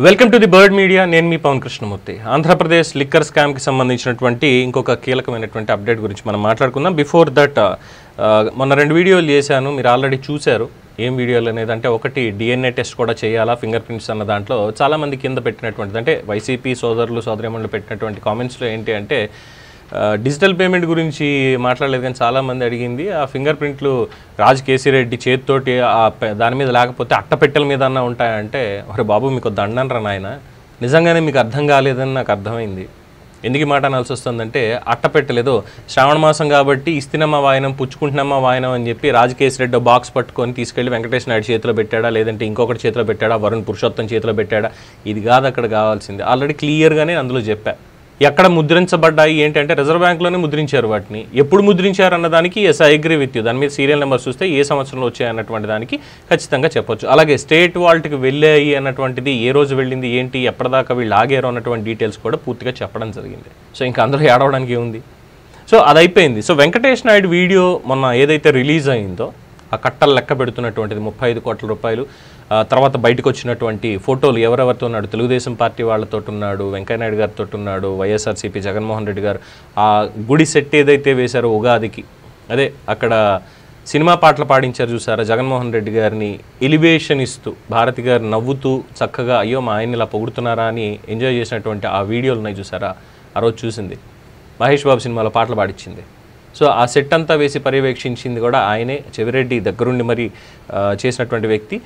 Welcome to the bird media. నేను మీ Pawan Krishnamurthy. Andhra Pradesh liquor స్కామ్కి సంబంధించినటువంటి ఇంకొక కీలకమైనటువంటి అప్డేట్ గురించి మనం మాట్లాడుకుందాం. బిఫోర్ దట్ మొన్న 2 వీడియోలు చేశాను, మీరు ఆల్రెడీ చూశారు. ఏం వీడియోలు అనేది అంటే, ఒకటి DNA టెస్ట్ కూడా చేయాలా ఫింగర్ ప్రింట్స్ అన్న దాంట్లో చాలామంది కింద పెట్టినటువంటిది, అంటే వైసీపీ సోదరులు సోదరీమణులు పెట్టినటువంటి కామెంట్స్లో ఏంటి అంటే, డిజిటల్ పేమెంట్ గురించి మాట్లాడలేదు కానీ చాలామంది అడిగింది ఆ ఫింగర్ ప్రింట్లు రాజ్ కేసీరెడ్డి చేతితోటి దాని మీద లేకపోతే అట్టపెట్టెల మీద అన్నా ఉంటాయంటే, ఒరే బాబు మీకు దండనరా నాయన, నిజంగానే మీకు అర్థం కాలేదని నాకు అర్థమైంది. ఎందుకు మాట అనాల్సి వస్తుందంటే, అట్టపెట్టలేదో శ్రావణ మాసం కాబట్టి ఇస్తినమ్మ వాయనం పుచ్చుకుంటున్నమ్మ వాయనం అని చెప్పి రాజ్ కేసీరెడ్డి బాక్స్ పట్టుకొని తీసుకెళ్ళి వెంకటేష్ నాయుడు చేతిలో పెట్టాడా, లేదంటే ఇంకొకటి చేతిలో పెట్టాడా, వరుణ్ పురుషోత్తం చేతిలో పెట్టాడా, ఇది కాదు అక్కడ కావాల్సింది. ఆల్రెడీ క్లియర్గానే అందులో చెప్పా ఎక్కడ ముద్రించబడ్డాయి ఏంటంటే, రిజర్వ్ బ్యాంక్లోనే ముద్రించారు వాటిని. ఎప్పుడు ముద్రించారు అన్నదానికి yes I agree with you, దాని మీద సీరియల్ నెంబర్ చూస్తే ఏ సంవత్సరంలో వచ్చాయి అన్నటువంటి దానికి ఖచ్చితంగా చెప్పొచ్చు. అలాగే స్టేట్ వాల్ట్కి వెళ్ళాయి అన్నటువంటిది ఏ రోజు వెళ్ళింది ఏంటి, ఎప్పటిదాకా వీళ్ళు ఆగారు అన్నటువంటి డీటెయిల్స్ కూడా పూర్తిగా చెప్పడం జరిగింది. సో ఇంకా అందరూ ఏడవడానికి ఏముంది. సో అది అయిపోయింది. సో వెంకటేష్ నాయుడు వీడియో మొన్న ఏదైతే రిలీజ్ అయిందో, ఆ కట్టలు లెక్క పెడుతున్నటువంటిది 35 కోట్ల రూపాయలు, తర్వాత బయటకు వచ్చినటువంటి ఫోటోలు ఎవరెవరితో ఉన్నాడు, తెలుగుదేశం పార్టీ వాళ్ళతో ఉన్నాడు, వెంకయ్యనాయుడు గారితో ఉన్నాడు, వైఎస్ఆర్సీపీ జగన్మోహన్ రెడ్డి గారు ఆ గుడి సెట్ ఏదైతే వేశారో ఉగాదికి, అదే అక్కడ సినిమా పాటలు పాడించారు చూసారా, జగన్మోహన్ రెడ్డి గారిని ఎలివేషన్ ఇస్తూ భారతి గారు నవ్వుతూ చక్కగా అయ్యో మా ఆయన్ని ఇలా పొగుడుతున్నారా అని ఎంజాయ్ చేసినటువంటి ఆ వీడియోలు ఉన్నాయి చూసారా, ఆ రోజు చూసింది మహేష్ బాబు సినిమాలో పాటలు పాడించింది. సో ఆ సెట్ అంతా వేసి పర్యవేక్షించింది కూడా ఆయనే, చెవిరెడ్డి దగ్గరుండి మరి చేసినటువంటి వ్యక్తి.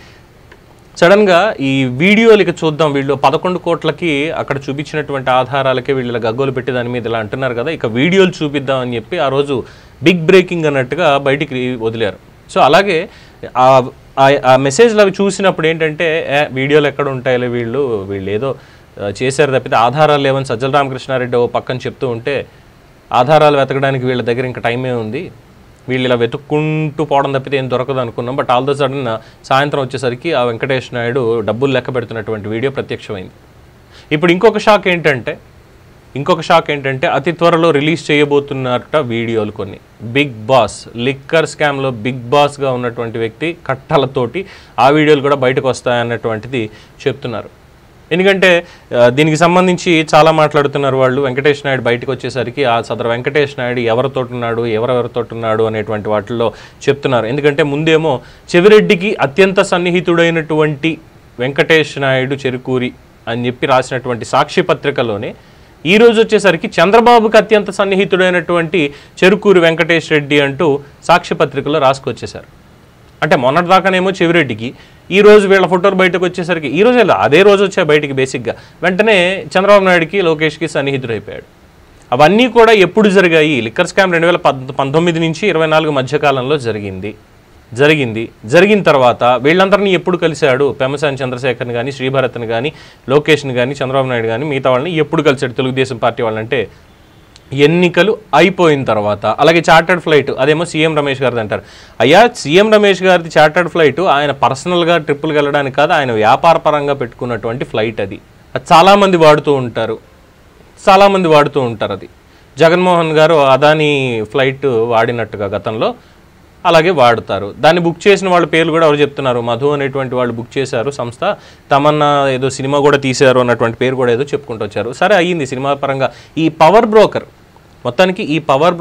సడన్గా ఈ వీడియోలు ఇక చూద్దాం, వీళ్ళు 11 కోట్లకి అక్కడ చూపించినటువంటి ఆధారాలకే వీళ్ళు గగ్గోలు పెట్టి దాని మీద ఇలా అంటున్నారు కదా, ఇక వీడియోలు చూపిద్దాం అని చెప్పి ఆ రోజు బిగ్ బ్రేకింగ్ అన్నట్టుగా బయటికి వదిలారు. సో అలాగే ఆ మెసేజ్లు అవి చూసినప్పుడు ఏంటంటే, వీడియోలు ఎక్కడ ఉంటాయిలే, వీళ్ళు ఏదో చేశారు తప్పితే ఆధారాలు లేవని సజ్జల రామకృష్ణారెడ్డి ఓ పక్కన చెప్తూ ఉంటే, ఆధారాలు వెతకడానికి వీళ్ళ దగ్గర ఇంకా టైమే ఉంది, వీళ్ళు ఇలా వెతుక్కుంటూ పోవడం తప్పితే ఏం దొరకదు అనుకున్నాం. బట్ ఆల్ ద సడన్ సాయంత్రం వచ్చేసరికి ఆ వెంకటేష్ నాయుడు డబ్బులు లెక్క పెడుతున్నటువంటి వీడియో ప్రత్యక్షమైంది. ఇప్పుడు ఇంకొక షాక్ ఏంటంటే అతి త్వరలో రిలీజ్ చేయబోతున్నట్ట వీడియోలు కొన్ని. బిగ్ బాస్ లిక్కర్ స్కామ్లో బిగ్ బాస్గా ఉన్నటువంటి వ్యక్తి కట్టలతోటి ఆ వీడియోలు కూడా బయటకు వస్తాయన్నటువంటిది చెప్తున్నారు. ఎందుకంటే దీనికి సంబంధించి చాలా మాట్లాడుతున్నారు వాళ్ళు. వెంకటేష్ నాయుడు బయటకు వచ్చేసరికి ఆ సదరు వెంకటేష్ నాయుడు ఎవరెవరితో ఉన్నాడు అనేటువంటి వాటిల్లో చెప్తున్నారు. ఎందుకంటే ముందేమో చెవిరెడ్డికి అత్యంత సన్నిహితుడైనటువంటి వెంకటేష్ నాయుడు చెరుకూరి అని చెప్పి రాసినటువంటి సాక్షి పత్రికలోనే ఈరోజు వచ్చేసరికి చంద్రబాబుకి అత్యంత సన్నిహితుడైనటువంటి చెరుకూరి వెంకటేష్ రెడ్డి అంటూ సాక్షి పత్రికలో రాసుకొచ్చేశారు. అంటే మొన్నటిదాకానేమో చెవిరెడ్డికి, ఈరోజు వీళ్ళ ఫోటోలు బయటకు వచ్చేసరికి, ఈరోజు అదే రోజు వచ్చాయి బయటికి బేసిక్గా, వెంటనే చంద్రబాబు నాయుడుకి లోకేష్కి సన్నిహితుడు అయిపోయాడు. అవన్నీ కూడా ఎప్పుడు జరిగాయి, లిక్కర్ స్కామ్ 2019 నుంచి 24 మధ్యకాలంలో జరిగిన తర్వాత వీళ్ళందరినీ ఎప్పుడు కలిశాడు, పెమ్మసాని చంద్రశేఖర్ని కానీ, శ్రీభరత్ని కానీ, లోకేష్ని కానీ, చంద్రబాబు నాయుడు కానీ మిగతా వాళ్ళని ఎప్పుడు కలిశాడు తెలుగుదేశం పార్టీ వాళ్ళంటే ఎన్నికలు అయిపోయిన తర్వాత. అలాగే చార్టర్డ్ ఫ్లైట్ అదేమో సీఎం రమేష్ గారిది అంటారు. అయ్యా, సీఎం రమేష్ గారిది చార్టర్డ్ ఫ్లైట్ ఆయన పర్సనల్గా ట్రిప్పులకు వెళ్ళడానికి కాదు, ఆయన వ్యాపార పరంగా పెట్టుకున్నటువంటి ఫ్లైట్. అది చాలామంది వాడుతూ ఉంటారు. అది జగన్మోహన్ గారు అదానీ ఫ్లైట్ వాడినట్టుగా గతంలో అలాగే వాడుతారు. దాన్ని బుక్ చేసిన వాళ్ళ పేర్లు కూడా ఎవరు చెప్తున్నారు, మధు అనేటువంటి వాళ్ళు బుక్ చేశారు సంస్థ, తమన్నా ఏదో సినిమా కూడా తీశారు అన్నటువంటి పేరు కూడా ఏదో చెప్పుకుంటూ వచ్చారు. సరే అయ్యింది సినిమా పరంగా. ఈ పవర్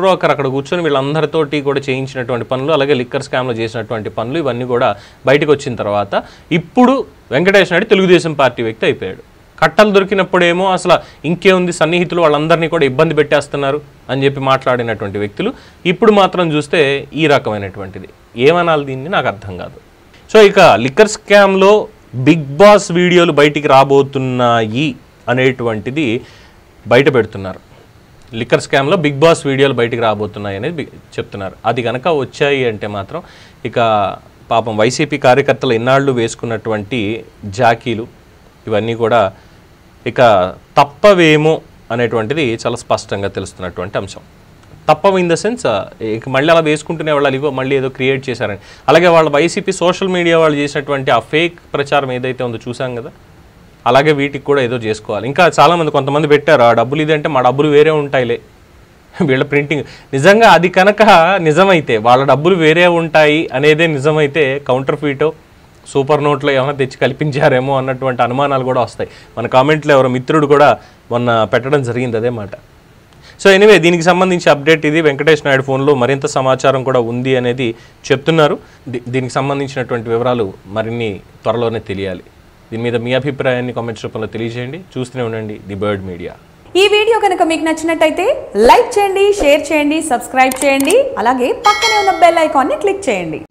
బ్రోకర్ అక్కడ కూర్చొని వీళ్ళందరితోటి కూడా చేయించినటువంటి పనులు, అలాగే లిక్కర్ స్కామ్లో చేసినటువంటి పనులు, ఇవన్నీ కూడా బయటకు వచ్చిన తర్వాత ఇప్పుడు వెంకటేష్ నాయుడు తెలుగుదేశం పార్టీ వ్యక్తి అయిపోయాడు. కట్టలు దొరికినప్పుడేమో అసలు ఇంకేముంది, సన్నిహితులు వాళ్ళందరినీ కూడా ఇబ్బంది పెట్టేస్తున్నారు అని చెప్పి మాట్లాడినటువంటి వ్యక్తులు ఇప్పుడు మాత్రం చూస్తే ఈ రకమైనటువంటిది. ఏమనాలి దీన్ని నాకు అర్థం కాదు. సో ఇక లిక్కర్ స్కామ్లో బిగ్ బాస్ వీడియోలు బయటికి రాబోతున్నాయి అనేటువంటిది బయట పెడుతున్నారు. లిక్కర్ స్కామ్లో బిగ్ బాస్ వీడియోలు బయటికి రాబోతున్నాయి అనేది చెప్తున్నారు. అది కనుక వచ్చాయి అంటే మాత్రం ఇక పాపం వైసీపీ కార్యకర్తలు ఇన్నాళ్ళు వేసుకున్నటువంటి జాకీలు ఇవన్నీ కూడా ఇక తప్పవేమో అనేటువంటిది చాలా స్పష్టంగా తెలుస్తున్నటువంటి అంశం. తప్పవు ఇన్ ద సెన్స్ ఇక మళ్ళీ అలా వేసుకుంటూనే వాళ్ళు ఇగో మళ్ళీ ఏదో క్రియేట్ చేశారని. అలాగే వాళ్ళ వైసీపీ సోషల్ మీడియా వాళ్ళు చేసినటువంటి ఆ ఫేక్ ప్రచారం ఏదైతే ఉందో చూసాం కదా, అలాగే వీటికి కూడా ఏదో చేసుకోవాలి. ఇంకా చాలామంది కొంతమంది పెట్టారు, ఆ డబ్బులు ఇదంటే మా డబ్బులు వేరే ఉంటాయిలే, వీళ్ళ ప్రింటింగ్. నిజంగా అది కనుక నిజమైతే, వాళ్ళ డబ్బులు వేరే ఉంటాయి అనేదే నిజమైతే, కౌంటర్ ఫీటో సూపర్ నోట్లో ఏమైనా తెచ్చి కల్పించారేమో అన్నటువంటి అనుమానాలు కూడా వస్తాయి. మన కామెంట్లో ఎవరో మిత్రుడు కూడా మొన్న పెట్టడం జరిగింది అదే మాట. సో ఎనీవే దీనికి సంబంధించి అప్డేట్ ఇది. వెంకటేష్ నాయుడు ఫోన్లో మరింత సమాచారం కూడా ఉంది అనేది చెప్తున్నారు. దీనికి సంబంధించినటువంటి వివరాలు మరిన్ని త్వరలోనే తెలియాలి. దీని మీద మీ అభిప్రాయాన్ని కామెంట్స్ రూపంలో తెలియజేయండి. చూస్తూనే ఉండండి ది బర్డ్ మీడియా. ఈ వీడియో కనుక మీకు నచ్చినట్టయితే లైక్ చేయండి, షేర్ చేయండి, సబ్స్క్రైబ్ చేయండి. అలాగే పక్కనే ఉన్న బెల్ ఐకాన్ని క్లిక్ చేయండి.